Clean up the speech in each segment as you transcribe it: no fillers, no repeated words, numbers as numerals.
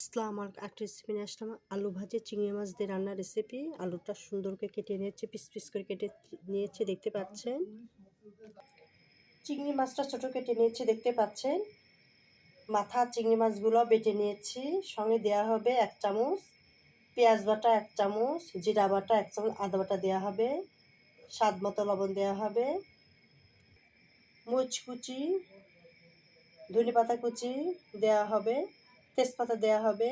আসসালামু আলাইকুম। একটা রেসিপি নিয়ে আসলাম, আলু ভাজি চিংড়ি মাছ দিয়ে রান্নার রেসিপি। আলুটা সুন্দর করে কেটে নিয়েছে, পিস পিস করে কেটে নিয়েছে, দেখতে পাচ্ছেন। চিংড়ি মাছটা ছোট কেটে নিয়েছে, দেখতে পাচ্ছেন। মাথা চিংড়ি মাছগুলো বেটে নিয়েছি। সঙ্গে দেওয়া হবে 1 চামচ পেঁয়াজ বাটা, 1 চামচ জিরা বাটা, 1 চামচ আদা বাটা দেওয়া হবে, স্বাদ মতো লবণ দেওয়া হবে, মরিচ কুচি, ধনেপাতা কুচি দেওয়া হবে, তেজপাতা দেওয়া হবে,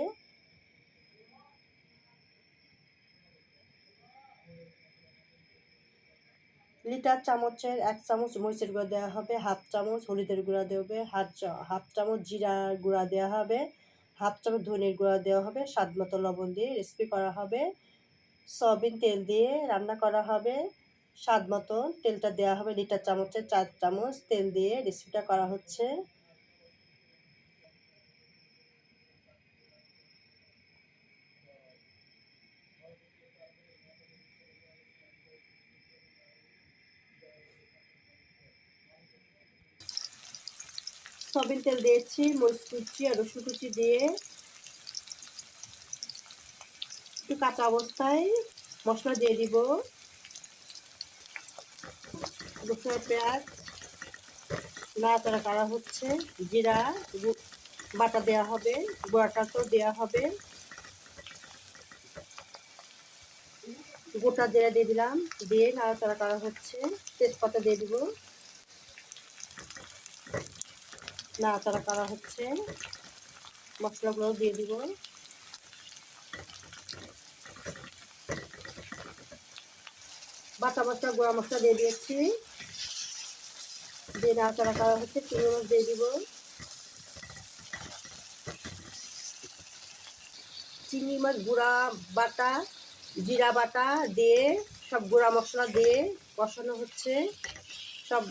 লিটার চামচের 1 চামচ মরিচের গুঁড়া দেওয়া হবে, হাফ চামচ হলুদের গুঁড়া দেবে, হাফ চামচ জিরার গুঁড়া দেওয়া হবে, হাফ চামচ ধনের গুঁড়া দেওয়া হবে, স্বাদ মতো লবণ দিয়ে রেসিপি করা হবে। সয়াবিন তেল দিয়ে রান্না করা হবে, স্বাদ মতো তেলটা দেওয়া হবে, লিটার চামচের 4 চামচ তেল দিয়ে রেসিপিটা করা হচ্ছে। সয়াবিন তেল দিয়েছি, মরিচ কুচি আর রসুন কুচি দিয়ে একটু কাঁচা অবস্থায় মশলা দিয়ে দিব। রসুন পেঁয়াজ নাড়াচাড়া করা হচ্ছে, জিরা বাটা দেওয়া হবে, গোড়াটা তো দেওয়া হবে, গোটা জিরা দিয়ে দিলাম, দিয়ে নাড়াচাড়া করা হচ্ছে। তেজপাতা দিয়ে দিব, নাড়াচাড়া করা হচ্ছে, মশলাগুলো দিয়ে দিব, বাটা মশলা গোড়া মশলা দিয়ে দিয়েছি, দিয়ে নাড়াচাড়া করা হচ্ছে। চিংড়ি মাছ দিয়ে দিব, চিংড়ি মাছ গুঁড়া বাটা জিরা বাটা দিয়ে সব গুঁড়া মশলা দিয়ে কষানো হচ্ছে। সব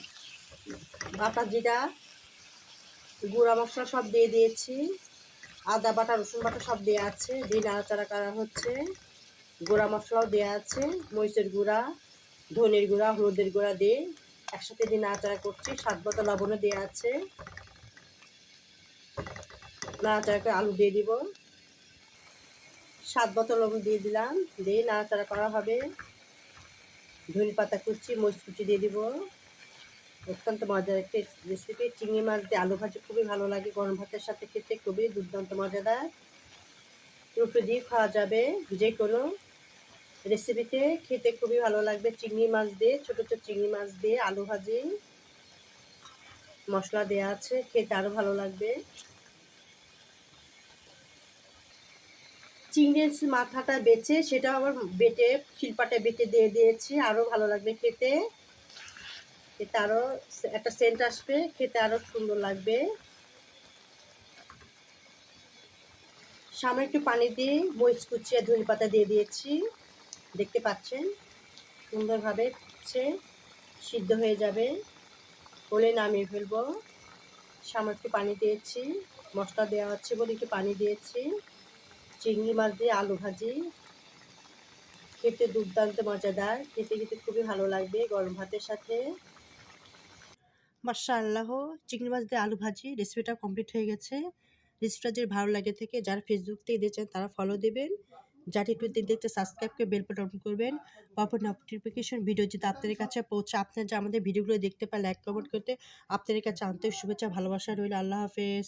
বাটা জিরা গুঁড়া মশলা সব দিয়ে দিয়েছি, আদা বাটা রসুন বাটা সব দেওয়া আছে, দিয়ে নাড়াচাড়া করা হচ্ছে। গুঁড়া মশলাও দেওয়া আছে, মরিচের গুঁড়া, ধনের গুঁড়া, হলুদের গুঁড়া দিয়ে একসাথে দিয়ে নাড়াচাড়া করছি। স্বাদ মতো লবণও দেওয়া আছে, নাড়াচাড়া করে আলু দিয়ে দিব, স্বাদ মতো লবণ দিয়ে দিলাম, দিয়ে নাড়াচাড়া করা হবে। ধনেপাতা কুচি মরিচ কুচি দিয়ে দিব। অত্যন্ত মজার একটি রেসিপি, চিংড়ি মাছ দিয়ে আলু ভাজি খুবই ভালো লাগে, গরম ভাতের সাথে খেতে খুবই দুর্দান্ত মজাদার। রুটি দিয়ে খাওয়া যাবে, যে কোনো রেসিপিতে খেতে খুবই ভালো লাগবে। চিংড়ি মাছ দিয়ে ছোটো ছোটো চিংড়ি মাছ দিয়ে আলু ভাজি মশলা দেওয়া আছে, খেতে আরও ভালো লাগবে। চিংড়ির মাথাটা বেছে সেটা আবার বেটে শিলপাটে বেটে দিয়ে দিয়েছি, আরও ভালো লাগবে খেতে। খেতে আরও একটা সেন্ট আসবে, খেতে আরও সুন্দর লাগবে। সামনে একটু পানি দিয়ে মরিচ কুচি আর ধনেপাতা দিয়ে দিয়েছি, দেখতে পাচ্ছেন সুন্দরভাবে সিদ্ধ হয়ে যাবে, হলে নামিয়ে ফেলবো। সামনে একটু পানি দিয়েছি, মশলা দেওয়া হচ্ছে বলে একটু পানি দিয়েছি। চিংড়ি মাছ দিয়ে আলু ভাজি খেতে দুর্দান্ত মজাদার, খেতে খেতে খুবই ভালো লাগবে গরম ভাতের সাথে। মাশাআল্লাহ, চিংড়ি মাছ দিয়ে আলু ভাজি রেসিপিটা কমপ্লিট হয়ে গেছে। রেসিপিটা যদি ভালো লাগে থেকে যারা ফেসবুক থেকে দেখছেন তারা ফলো দেবেন, যারা ইউটিউব থেকে দেখতে সাবস্ক্রাইব করে বেল বাটন অন করবেন। পরপর নোটিফিকেশন ভিডিও যদি আপনাদের কাছে পৌঁছে, আপনারা যে আমাদের ভিডিওগুলো দেখতে পান লাইক কমেন্ট করতে, আপনাদের কাছে আন্তরিক শুভেচ্ছা ভালোবাসা রইল। আল্লাহ হাফেজ।